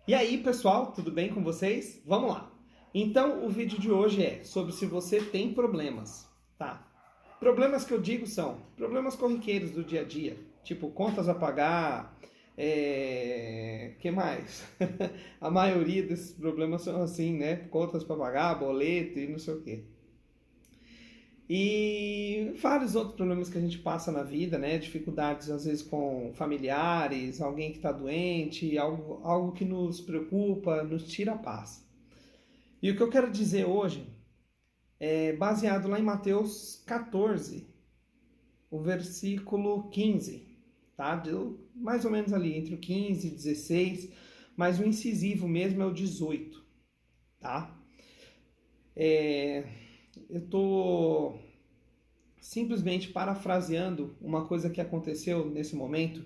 E aí, pessoal, tudo bem com vocês? Vamos lá. Então, o vídeo de hoje é sobre se você tem problemas, tá? Problemas que eu digo são problemas corriqueiros do dia a dia, tipo contas a pagar, que mais? A maioria desses problemas são assim, né? Contas para pagar, boleto e não sei o quê. E vários outros problemas que a gente passa na vida, né? Dificuldades às vezes com familiares, alguém que está doente, algo que nos preocupa, nos tira a paz. E o que eu quero dizer hoje é baseado lá em Mateus 14, o versículo 15, tá? Mais ou menos ali, entre o 15 e 16, mas o incisivo mesmo é o 18, tá? Eu estou simplesmente parafraseando uma coisa que aconteceu nesse momento,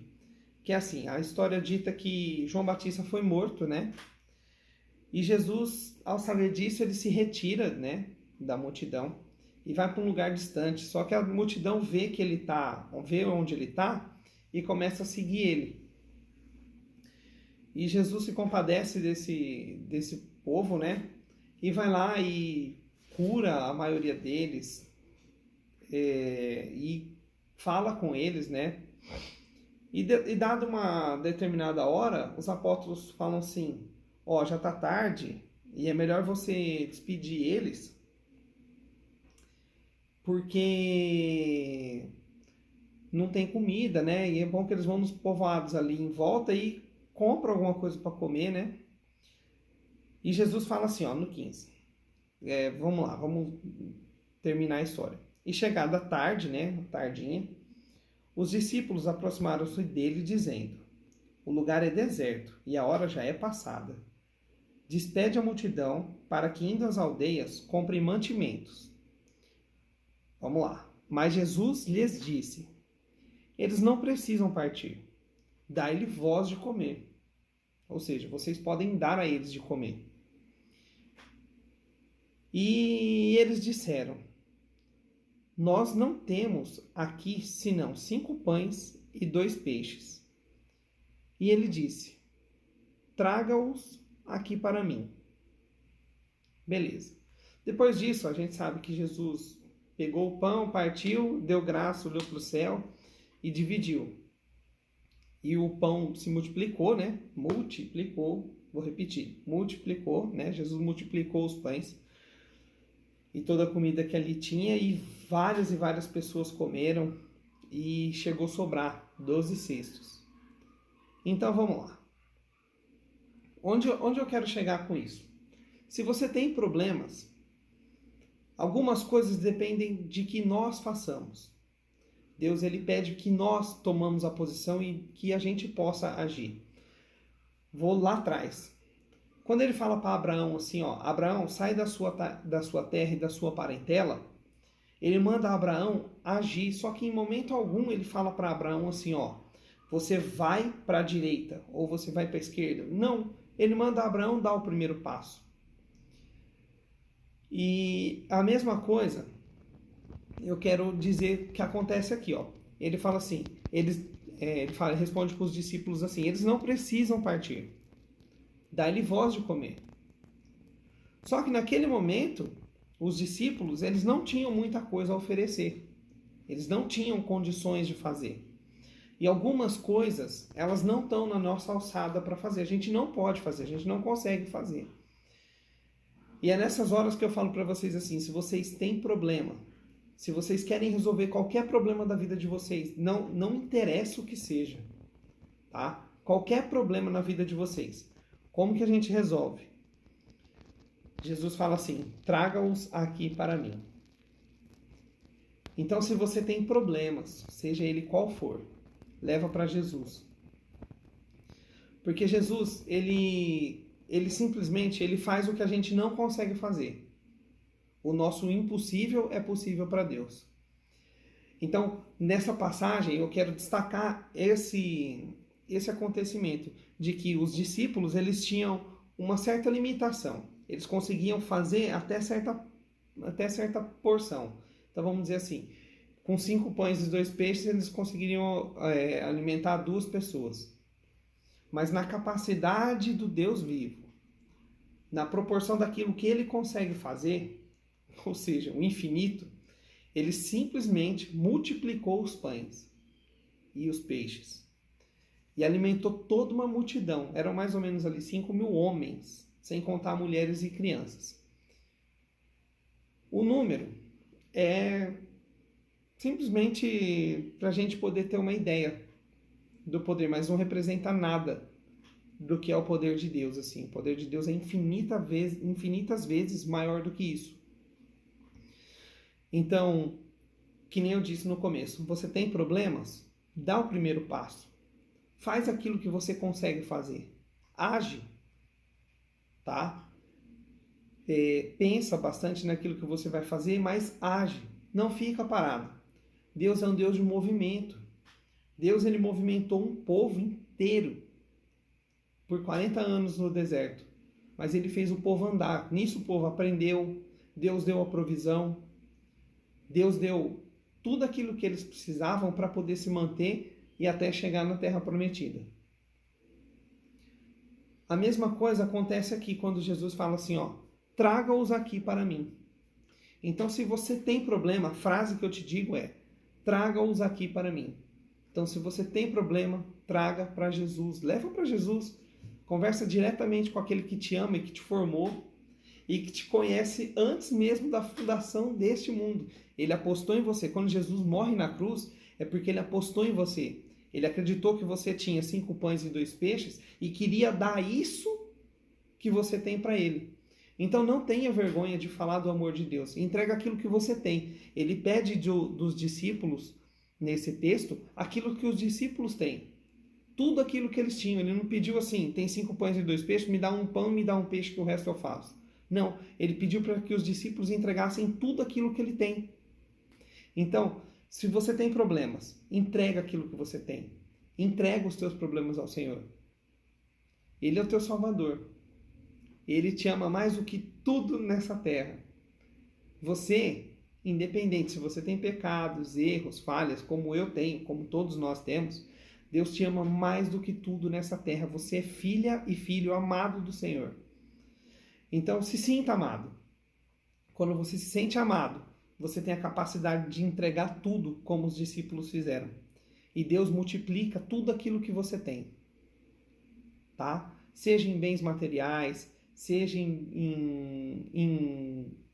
que é assim, a história dita que João Batista foi morto, né? E Jesus, ao saber disso, ele se retira, né, da multidão e vai para um lugar distante. Só que a multidão vê que ele tá, vê onde ele está e começa a seguir ele. E Jesus se compadece desse povo, né? E vai lá e cura a maioria deles, e fala com eles, né? E dada uma determinada hora, os apóstolos falam assim: ó, já tá tarde e é melhor você despedir eles, porque não tem comida, né? E é bom que eles vão nos povoados ali em volta e compram alguma coisa para comer, né? E Jesus fala assim, ó, no 15. Vamos lá, vamos terminar a história. E chegada a tarde, né? Tardinha, os discípulos aproximaram-se dele, dizendo: o lugar é deserto e a hora já é passada. Despede a multidão para que, indo às aldeias, comprem mantimentos. Vamos lá. Mas Jesus lhes disse: eles não precisam partir. Dai-lhe vós de comer. Ou seja, vocês podem dar a eles de comer. E eles disseram: nós não temos aqui senão 5 pães e 2 peixes. E ele disse: traga-os aqui para mim. Beleza. Depois disso, a gente sabe que Jesus pegou o pão, partiu, deu graça, olhou para o céu e dividiu. E o pão se multiplicou, né? Multiplicou, vou repetir, multiplicou, né? Jesus multiplicou os pães e toda a comida que ali tinha, e várias pessoas comeram e chegou a sobrar 12 cestos. Então vamos lá. Onde eu quero chegar com isso? Se você tem problemas, algumas coisas dependem de que nós façamos. Deus, ele pede que nós tomamos a posição e que a gente possa agir. Vou lá atrás. Quando ele fala para Abraão assim, ó, Abraão, sai da sua terra e da sua parentela, ele manda Abraão agir, só que em momento algum ele fala para Abraão assim, ó, você vai para a direita ou você vai para a esquerda. Não, ele manda Abraão dar o primeiro passo. E a mesma coisa eu quero dizer que acontece aqui, ó. Ele fala assim, ele responde para os discípulos assim: eles não precisam partir, dá-lhe voz de comer. Só que naquele momento, os discípulos, eles não tinham muita coisa a oferecer, eles não tinham condições de fazer. E algumas coisas, elas não estão na nossa alçada para fazer, a gente não pode fazer, a gente não consegue fazer. E é nessas horas que eu falo para vocês assim: se vocês têm problema, se vocês querem resolver qualquer problema da vida de vocês, não interessa o que seja, tá? Qualquer problema na vida de vocês, como que a gente resolve? Jesus fala assim: traga-os aqui para mim. Então, se você tem problemas, seja ele qual for, leva para Jesus. Porque Jesus, ele simplesmente ele faz o que a gente não consegue fazer. O nosso impossível é possível para Deus. Então, nessa passagem, eu quero destacar esse acontecimento de que os discípulos, eles tinham uma certa limitação. Eles conseguiam fazer até certa porção. Então, vamos dizer assim, com 5 pães e 2 peixes, eles conseguiriam alimentar 2 pessoas. mas na capacidade do Deus vivo, na proporção daquilo que ele consegue fazer, ou seja, o infinito, ele simplesmente multiplicou os pães e os peixes e alimentou toda uma multidão. Eram mais ou menos ali 5.000 homens, sem contar mulheres e crianças. O número é simplesmente para a gente poder ter uma ideia do poder, mas não representa nada do que é o poder de Deus. Assim. O poder de Deus é infinitas vezes maior do que isso. Então, que nem eu disse no começo, você tem problemas? Dá o primeiro passo. Faz aquilo que você consegue fazer. Age. Tá? Pensa bastante naquilo que você vai fazer, mas age. Não fica parado. Deus é um Deus de movimento. Deus ele movimentou um povo inteiro por 40 anos no deserto. Mas ele fez o povo andar. Nisso o povo aprendeu. Deus deu a provisão. Deus deu tudo aquilo que eles precisavam para poder se manter e até chegar na Terra Prometida. A mesma coisa acontece aqui quando Jesus fala assim, ó, traga-os aqui para mim. Então, se você tem problema, a frase que eu te digo é, traga-os aqui para mim. Então, se você tem problema, traga para Jesus, leva para Jesus, conversa diretamente com aquele que te ama e que te formou e que te conhece antes mesmo da fundação deste mundo. Ele apostou em você. Quando Jesus morre na cruz, é porque ele apostou em você. Ele acreditou que você tinha 5 pães e 2 peixes e queria dar isso que você tem para ele. Então não tenha vergonha de falar do amor de Deus. Entrega aquilo que você tem. Ele pede dos discípulos, nesse texto, aquilo que os discípulos têm. Tudo aquilo que eles tinham. Ele não pediu assim, tem 5 pães e 2 peixes, me dá um pão, me dá um peixe que o resto eu faço. Não, ele pediu para que os discípulos entregassem tudo aquilo que ele tem. Então, se você tem problemas, entrega aquilo que você tem. Entrega os teus problemas ao Senhor. Ele é o teu Salvador. Ele te ama mais do que tudo nessa terra. Você, independente se você tem pecados, erros, falhas, como eu tenho, como todos nós temos, Deus te ama mais do que tudo nessa terra. Você é filha e filho amado do Senhor. Então, se sinta amado. Quando você se sente amado, você tem a capacidade de entregar tudo como os discípulos fizeram. E Deus multiplica tudo aquilo que você tem. Tá? Seja em bens materiais, seja em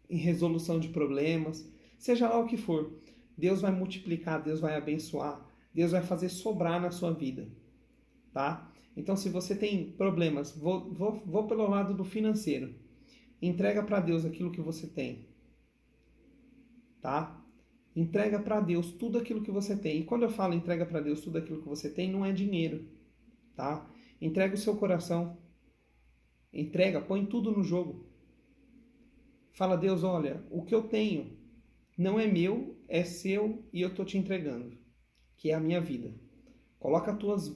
resolução de problemas, seja lá o que for. Deus vai multiplicar, Deus vai abençoar, Deus vai fazer sobrar na sua vida. Tá? Então, se você tem problemas, vou pelo lado do financeiro. Entrega para Deus aquilo que você tem. Tá? Entrega para Deus tudo aquilo que você tem. E quando eu falo entrega para Deus tudo aquilo que você tem, não é dinheiro. Tá? Entrega o seu coração. Entrega, põe tudo no jogo. Fala, Deus, olha, o que eu tenho não é meu, é seu e eu estou te entregando. Que é a minha vida. Coloca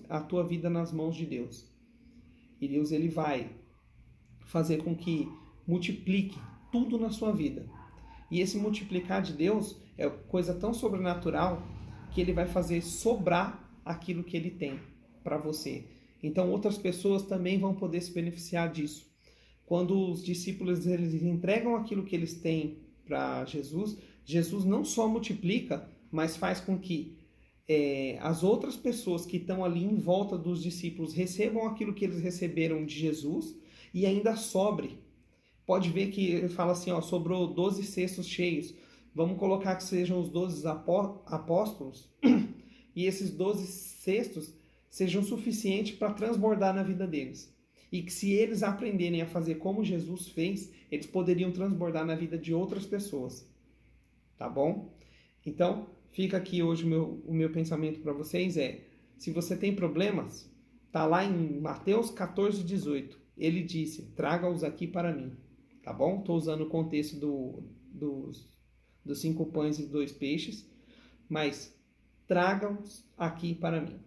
a tua vida nas mãos de Deus. E Deus ele vai fazer com que multiplique tudo na sua vida. E esse multiplicar de Deus é coisa tão sobrenatural que ele vai fazer sobrar aquilo que ele tem para você. Então outras pessoas também vão poder se beneficiar disso. Quando os discípulos eles entregam aquilo que eles têm para Jesus, Jesus não só multiplica, mas faz com que as outras pessoas que estão ali em volta dos discípulos recebam aquilo que eles receberam de Jesus e ainda sobre. Pode ver que ele fala assim, ó, sobrou 12 cestos cheios. Vamos colocar que sejam os 12 apóstolos e esses 12 cestos sejam suficientes para transbordar na vida deles. E que se eles aprenderem a fazer como Jesus fez, eles poderiam transbordar na vida de outras pessoas. Tá bom? Então, fica aqui hoje o meu pensamento para vocês se você tem problemas, tá lá em Mateus 14:18. Ele disse, traga-os aqui para mim. Tá bom? Estou usando o contexto dos 5 pães e 2 peixes, mas traga-os aqui para mim.